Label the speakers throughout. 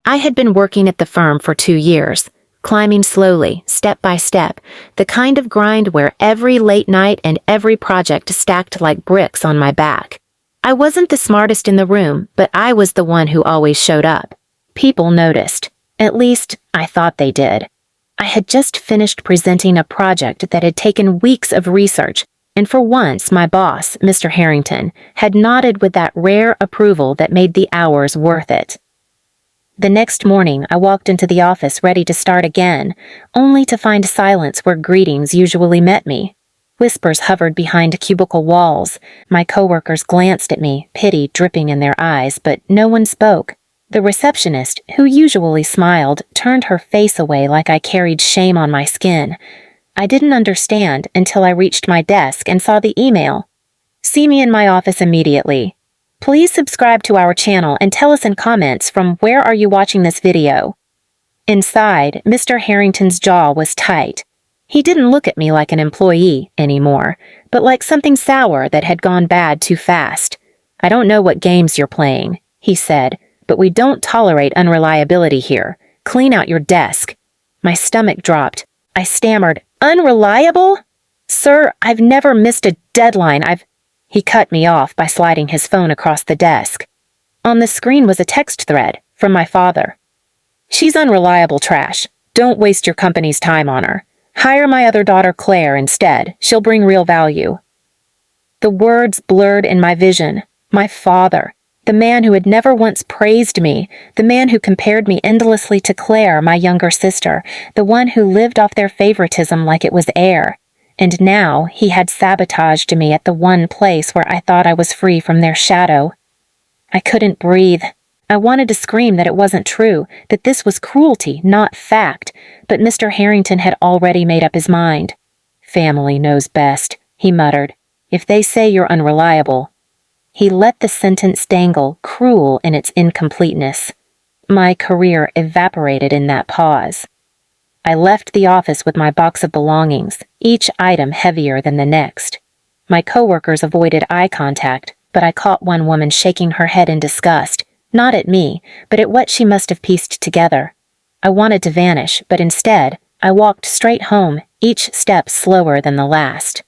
Speaker 1: I had been working at the firm for 2 years, climbing slowly, step by step, the kind of grind where every late night and every project stacked like bricks on my back. I wasn't the smartest in the room, but I was the one who always showed up. People noticed. At least, I thought they did. I had just finished presenting a project that had taken weeks of research, and for once my boss, Mr. Harrington, had nodded with that rare approval that made the hours worth it. The next morning, I walked into the office ready to start again, only to find silence where greetings usually met me. Whispers hovered behind cubicle walls. My coworkers glanced at me, pity dripping in their eyes, but no one spoke. The receptionist, who usually smiled, turned her face away like I carried shame on my skin. I didn't understand until I reached my desk and saw the email. "See me in my office immediately. Please subscribe to our channel and tell us in comments from where are you watching this video." Inside, Mr. Harrington's jaw was tight. He didn't look at me like an employee anymore, but like something sour that had gone bad too fast. "I don't know what games you're playing," he said, "but we don't tolerate unreliability here. Clean out your desk." My stomach dropped. I stammered, "Unreliable? Sir, I've never missed a deadline. He cut me off by sliding his phone across the desk. On the screen was a text thread from my father. "She's unreliable trash. Don't waste your company's time on her. Hire my other daughter Claire instead. She'll bring real value." The words blurred in my vision. My father, the man who had never once praised me, the man who compared me endlessly to Claire, my younger sister, the one who lived off their favoritism like it was air. And now he had sabotaged me at the one place where I thought I was free from their shadow. I couldn't breathe. I wanted to scream that it wasn't true, that this was cruelty, not fact, but Mr. Harrington had already made up his mind. "Family knows best," he muttered. "If they say you're unreliable." He let the sentence dangle, cruel in its incompleteness. My career evaporated in that pause. I left the office with my box of belongings, each item heavier than the next. My coworkers avoided eye contact, but I caught one woman shaking her head in disgust, not at me, but at what she must have pieced together. I wanted to vanish, but instead, I walked straight home, each step slower than the last.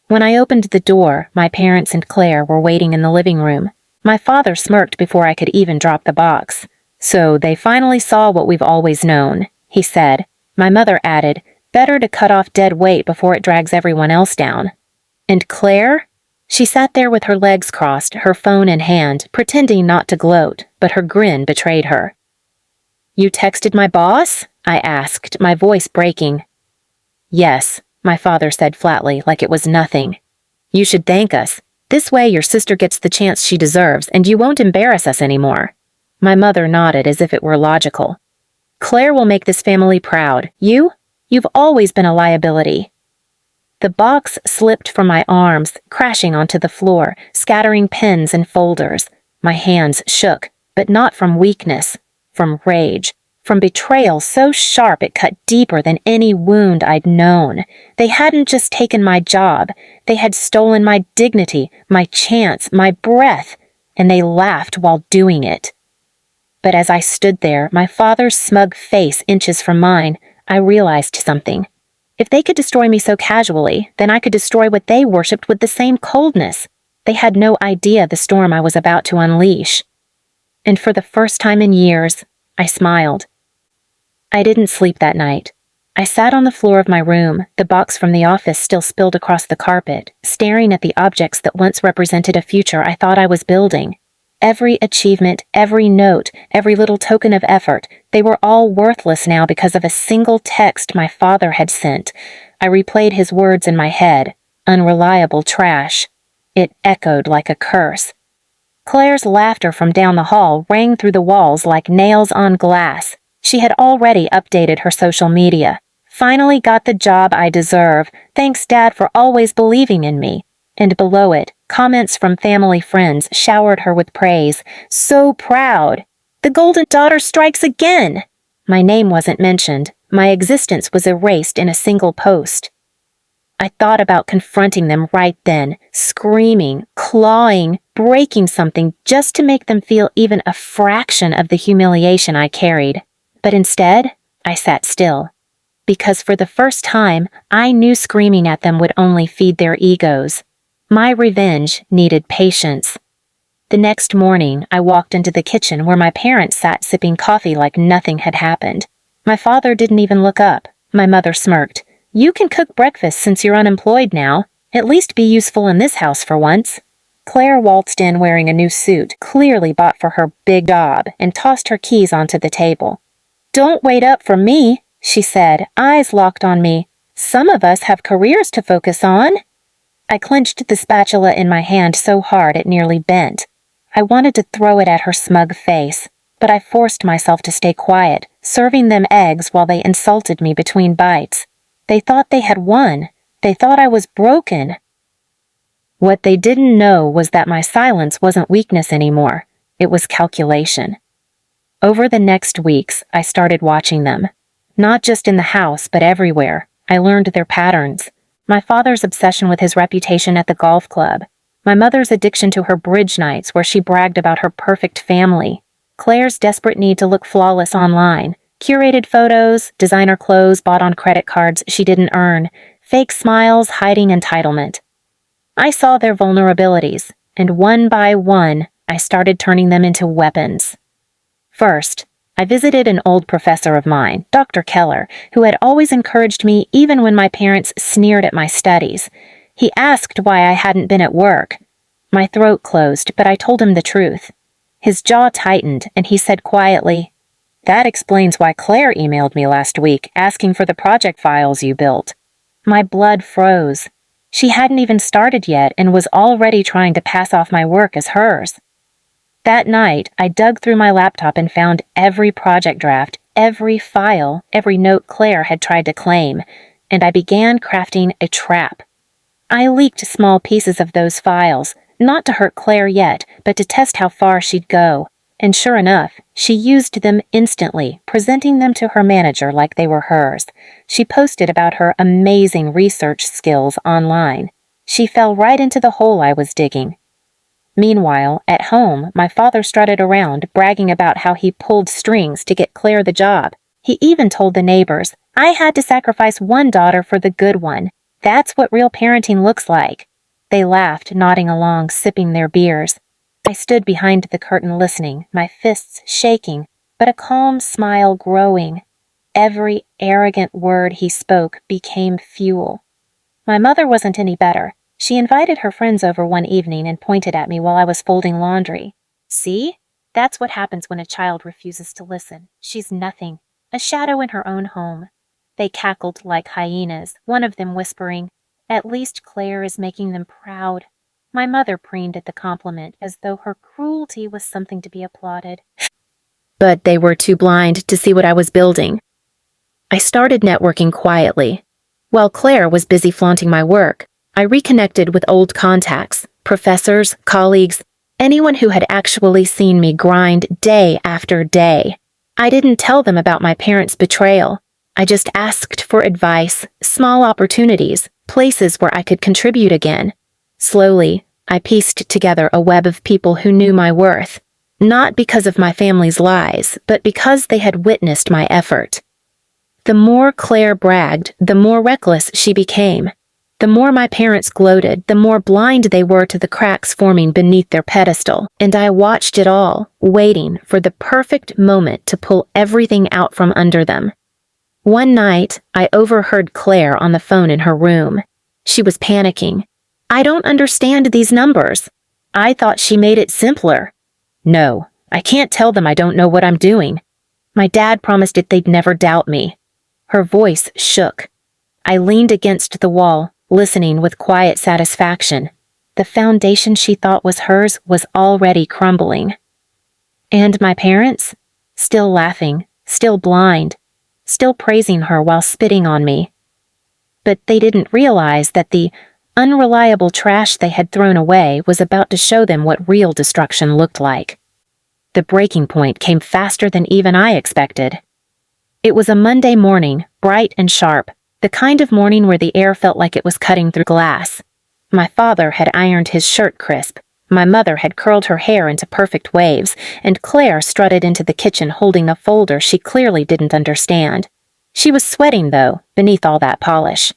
Speaker 1: When I opened the door, my parents and Claire were waiting in the living room. My father smirked before I could even drop the box. "So they finally saw what we've always known," he said. My mother added, "Better to cut off dead weight before it drags everyone else down." "And Claire?" She sat there with her legs crossed, her phone in hand, pretending not to gloat, but her grin betrayed her. "You texted my boss?" I asked, my voice breaking. "Yes," my father said flatly, like it was nothing. "You should thank us. This way your sister gets the chance she deserves, and you won't embarrass us anymore." My mother nodded as if it were logical. "Claire will make this family proud. You've always been a liability." The box slipped from my arms, crashing onto the floor, scattering pens and folders. My hands shook, but not from weakness, from rage, from betrayal so sharp it cut deeper than any wound I'd known. They hadn't just taken my job, they had stolen my dignity, my chance, my breath, and they laughed while doing it. But as I stood there, my father's smug face inches from mine, I realized something. If they could destroy me so casually, then I could destroy what they worshipped with the same coldness. They had no idea the storm I was about to unleash. And for the first time in years, I smiled. I didn't sleep that night. I sat on the floor of my room, the box from the office still spilled across the carpet, staring at the objects that once represented a future I thought I was building. Every achievement, every note, every little token of effort, they were all worthless now because of a single text my father had sent. I replayed his words in my head. Unreliable trash. It echoed like a curse. Claire's laughter from down the hall rang through the walls like nails on glass. She had already updated her social media. "Finally got the job I deserve. Thanks, Dad, for always believing in me." And below it, comments from family friends showered her with praise. "So proud! The golden daughter strikes again!" My name wasn't mentioned. My existence was erased in a single post. I thought about confronting them right then, screaming, clawing, breaking something just to make them feel even a fraction of the humiliation I carried. But instead, I sat still. Because for the first time, I knew screaming at them would only feed their egos. My revenge needed patience. The next morning, I walked into the kitchen where my parents sat sipping coffee like nothing had happened. My father didn't even look up. My mother smirked. "You can cook breakfast since you're unemployed now. At least be useful in this house for once." Claire waltzed in wearing a new suit, clearly bought for her big job, and tossed her keys onto the table. "Don't wait up for me," she said, eyes locked on me. "Some of us have careers to focus on." I clenched the spatula in my hand so hard it nearly bent. I wanted to throw it at her smug face, but I forced myself to stay quiet, serving them eggs while they insulted me between bites. They thought they had won. They thought I was broken. What they didn't know was that my silence wasn't weakness anymore. It was calculation. Over the next weeks, I started watching them. Not just in the house, but everywhere. I learned their patterns. My father's obsession with his reputation at the golf club. My mother's addiction to her bridge nights where she bragged about her perfect family. Claire's desperate need to look flawless online. Curated photos, designer clothes bought on credit cards she didn't earn, fake smiles hiding entitlement. I saw their vulnerabilities, and one by one, I started turning them into weapons. First, I visited an old professor of mine, Dr. Keller, who had always encouraged me even when my parents sneered at my studies. He asked why I hadn't been at work. My throat closed, but I told him the truth. His jaw tightened, and he said quietly, "That explains why Claire emailed me last week asking for the project files you built." My blood froze. She hadn't even started yet and was already trying to pass off my work as hers. That night, I dug through my laptop and found every project draft, every file, every note Claire had tried to claim, and I began crafting a trap. I leaked small pieces of those files, not to hurt Claire yet, but to test how far she'd go. And sure enough, she used them instantly, presenting them to her manager like they were hers. She posted about her amazing research skills online. She fell right into the hole I was digging. Meanwhile, at home, my father strutted around, bragging about how he pulled strings to get Claire the job. He even told the neighbors, "I had to sacrifice one daughter for the good one. That's what real parenting looks like." They laughed, nodding along, sipping their beers. I stood behind the curtain listening, my fists shaking, but a calm smile growing. Every arrogant word he spoke became fuel. My mother wasn't any better. She invited her friends over one evening and pointed at me while I was folding laundry. "See? That's what happens when a child refuses to listen. She's nothing. A shadow in her own home." They cackled like hyenas, one of them whispering, "At least Claire is making them proud." My mother preened at the compliment as though her cruelty was something to be applauded. But they were too blind to see what I was building. I started networking quietly. While Claire was busy flaunting my work, I reconnected with old contacts, professors, colleagues, anyone who had actually seen me grind day after day. I didn't tell them about my parents' betrayal. I just asked for advice, small opportunities, places where I could contribute again. Slowly, I pieced together a web of people who knew my worth, not because of my family's lies, but because they had witnessed my effort. The more Claire bragged, the more reckless she became. The more my parents gloated, the more blind they were to the cracks forming beneath their pedestal, and I watched it all, waiting for the perfect moment to pull everything out from under them. One night, I overheard Claire on the phone in her room. She was panicking. "I don't understand these numbers." I thought she made it simpler. "No, I can't tell them I don't know what I'm doing. My dad promised it they'd never doubt me." Her voice shook. I leaned against the wall, listening with quiet satisfaction. The foundation she thought was hers was already crumbling. And my parents? Still laughing, still blind, still praising her while spitting on me. But they didn't realize that the unreliable trash they had thrown away was about to show them what real destruction looked like. The breaking point came faster than even I expected. It was a Monday morning, bright and sharp, the kind of morning where the air felt like it was cutting through glass. My father had ironed his shirt crisp, My mother had curled her hair into perfect waves, and Claire strutted into the kitchen holding a folder she clearly didn't understand. She was sweating, though, beneath all that polish.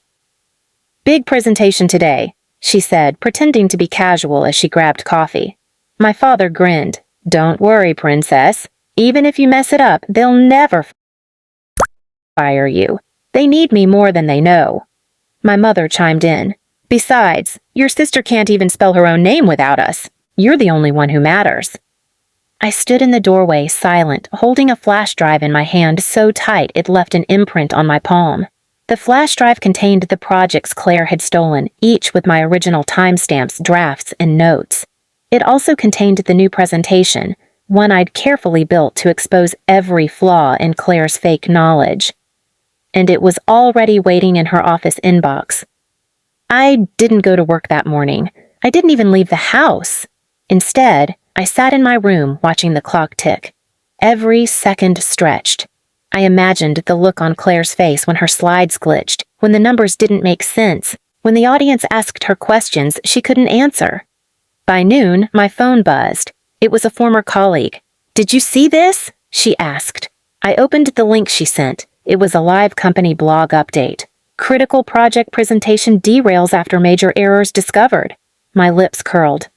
Speaker 1: "Big presentation today," she said, pretending to be casual as she grabbed coffee. My father grinned. "Don't worry, princess. Even if you mess it up, they'll never fire you. They need me more than they know." My mother chimed in. "Besides, your sister can't even spell her own name without us. You're the only one who matters." I stood in the doorway, silent, holding a flash drive in my hand so tight it left an imprint on my palm. The flash drive contained the projects Claire had stolen, each with my original timestamps, drafts, and notes. It also contained the new presentation, one I'd carefully built to expose every flaw in Claire's fake knowledge. And it was already waiting in her office inbox. I didn't go to work that morning. I didn't even leave the house. Instead, I sat in my room watching the clock tick. Every second stretched. I imagined the look on Claire's face when her slides glitched, when the numbers didn't make sense, when the audience asked her questions she couldn't answer. By noon, my phone buzzed. It was a former colleague. "Did you see this?" she asked. I opened the link she sent. It was a live company blog update. "Critical project presentation derails after major errors discovered." My lips curled.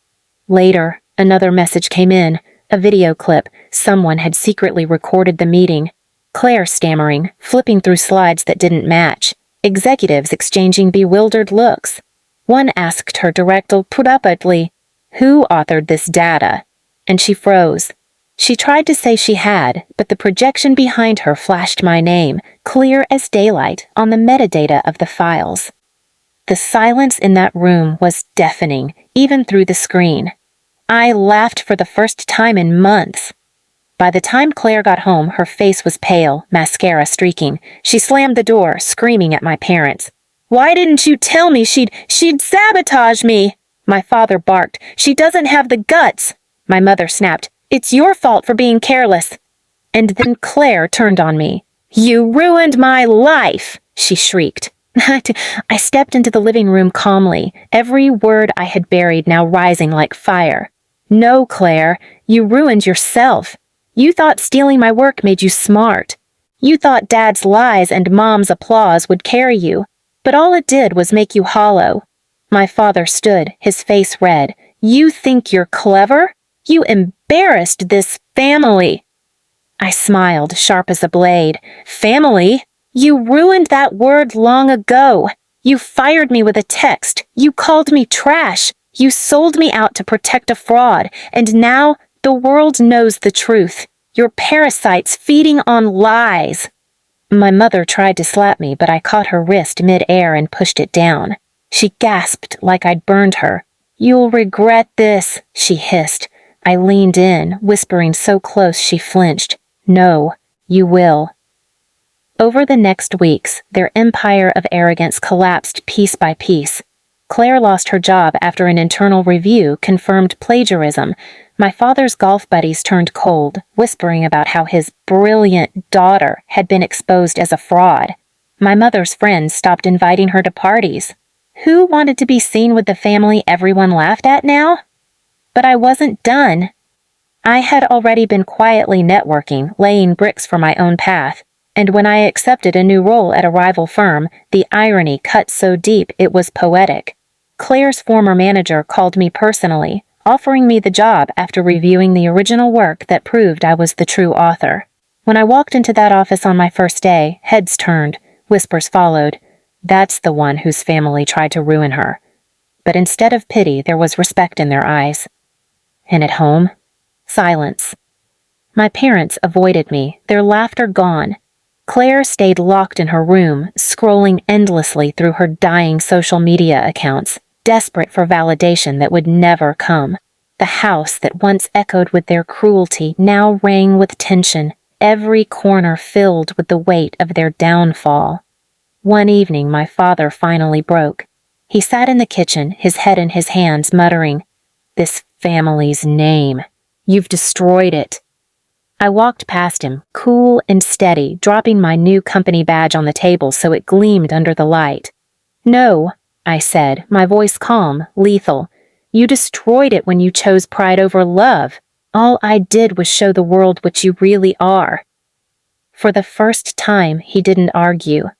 Speaker 1: Later, another message came in, a video clip. Someone had secretly recorded the meeting. Claire stammering, flipping through slides that didn't match. Executives exchanging bewildered looks. One asked her directly, "Who authored this data?" And she froze. She tried to say she had, but the projection behind her flashed my name, clear as daylight, on the metadata of the files. The silence in that room was deafening, even through the screen. I laughed for the first time in months. By the time Claire got home, her face was pale, mascara streaking. She slammed the door, screaming at my parents. "Why didn't you tell me she'd sabotage me?" My father barked. "She doesn't have the guts." My mother snapped. "It's your fault for being careless." And then Claire turned on me. "You ruined my life," she shrieked. I stepped into the living room calmly, every word I had buried now rising like fire. "No, Claire, you ruined yourself. You thought stealing my work made you smart. You thought Dad's lies and Mom's applause would carry you, but all it did was make you hollow." My father stood, his face red. "You think you're clever? You embarrassed this family." I smiled, sharp as a blade. "Family? You ruined that word long ago. You fired me with a text. You called me trash. You sold me out to protect a fraud. And now the world knows the truth. You're parasites feeding on lies." My mother tried to slap me, but I caught her wrist mid-air and pushed it down. She gasped like I'd burned her. "You'll regret this," she hissed. I leaned in, whispering so close she flinched. "No, you will." Over the next weeks, their empire of arrogance collapsed piece by piece. Claire lost her job after an internal review confirmed plagiarism. My father's golf buddies turned cold, whispering about how his brilliant daughter had been exposed as a fraud. My mother's friends stopped inviting her to parties. Who wanted to be seen with the family everyone laughed at now? But I wasn't done. I had already been quietly networking, laying bricks for my own path, and when I accepted a new role at a rival firm, the irony cut so deep it was poetic. Claire's former manager called me personally, offering me the job after reviewing the original work that proved I was the true author. When I walked into that office on my first day, heads turned, whispers followed. That's the one whose family tried to ruin her. But instead of pity, there was respect in their eyes. And at home? Silence. My parents avoided me, their laughter gone. Claire stayed locked in her room, scrolling endlessly through her dying social media accounts, desperate for validation that would never come. The house that once echoed with their cruelty now rang with tension, every corner filled with the weight of their downfall. One evening, my father finally broke. He sat in the kitchen, his head in his hands, muttering, "This family's name. You've destroyed it." I walked past him, cool and steady, dropping my new company badge on the table so it gleamed under the light. "No," I said, my voice calm, lethal. You destroyed it when you chose pride over love. All I did was show the world what you really are." For the first time, he didn't argue.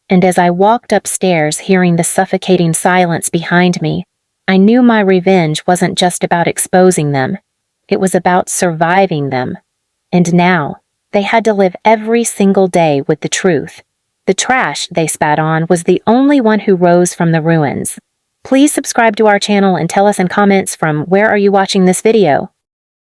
Speaker 1: And as I walked upstairs, hearing the suffocating silence behind me, I knew my revenge wasn't just about exposing them. It was about surviving them. And now, they had to live every single day with the truth. The trash they spat on was the only one who rose from the ruins. Please subscribe to our channel and tell us in comments from where are you watching this video.